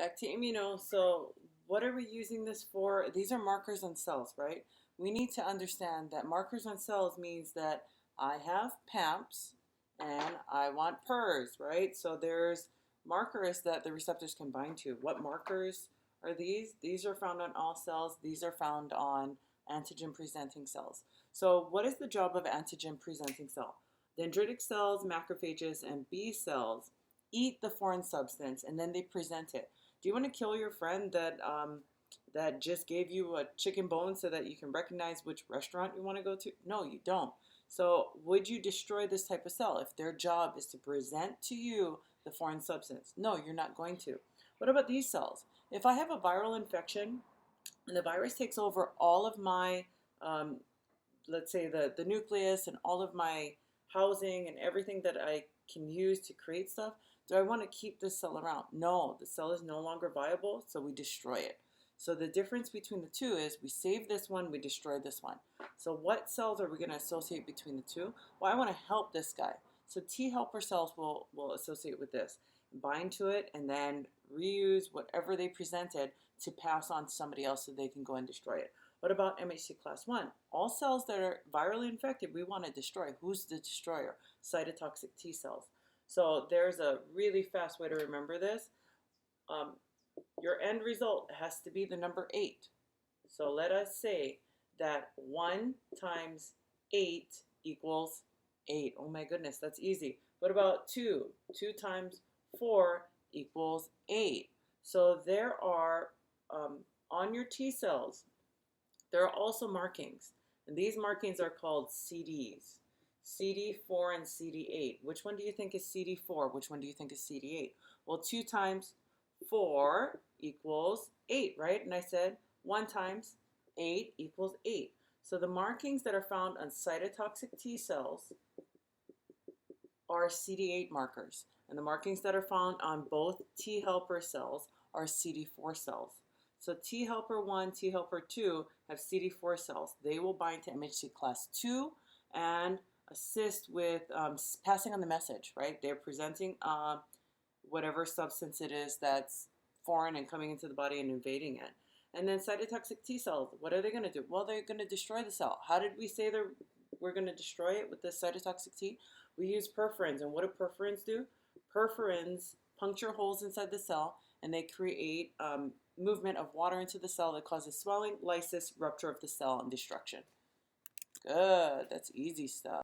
Back to immuno. So what are we using this for? These are markers on cells, right? We need to understand that markers on cells means that I have PAMPs and I want PERS, right? So there's markers that the receptors can bind to. What markers are these? These are found on all cells. These are found on antigen presenting cells. So what is the job of antigen presenting cell? Dendritic cells, macrophages, and B cells eat the foreign substance and then they present it. Do you want to kill your friend that just gave you a chicken bone so that you can recognize which restaurant you want to go to? No, you don't. So would you destroy this type of cell if their job is to present to you the foreign substance? No, you're not going to. What about these cells? If I have a viral infection and the virus takes over all of my, um, let's say the nucleus and all of my housing and everything that I can use to create stuff, do I want to keep this cell around? No, the cell is no longer viable, so we destroy it. So the difference between the two is we save this one, we destroy this one. So what cells are we going to associate between the two? Well, I want to help this guy. So T helper cells will associate with this, bind to it, and then reuse whatever they presented to pass on to somebody else so they can go and destroy it. What about MHC class 1? All cells that are virally infected, we want to destroy. Who's the destroyer? Cytotoxic T cells. So there's a really fast way to remember this. Your end result has to be the number 8. So let us say that 1 times 8 equals 8. Oh my goodness, that's easy. What about 2? 2 times 4 equals 8. So there are, on your T cells, there are also markings. And these markings are called CDs. CD4 and CD8. Which one do you think is CD4? Which one do you think is CD8? Well, 2 times 4 equals 8, right? And I said 1 times 8 equals 8. So the markings that are found on cytotoxic T cells are CD8 markers. And the markings that are found on both T helper cells are CD4 cells. So T helper 1, T helper 2 have CD4 cells. They will bind to MHC class 2 and assist with passing on the message, right? They're presenting whatever substance it is that's foreign and coming into the body and invading it. And then cytotoxic T cells, what are they going to do? Well, they're going to destroy the cell. How did we say we're going to destroy it with the cytotoxic T? We use perforins. And what do perforins do? Perforins puncture holes inside the cell and they create movement of water into the cell that causes swelling, lysis, rupture of the cell, and destruction. Good. That's easy stuff.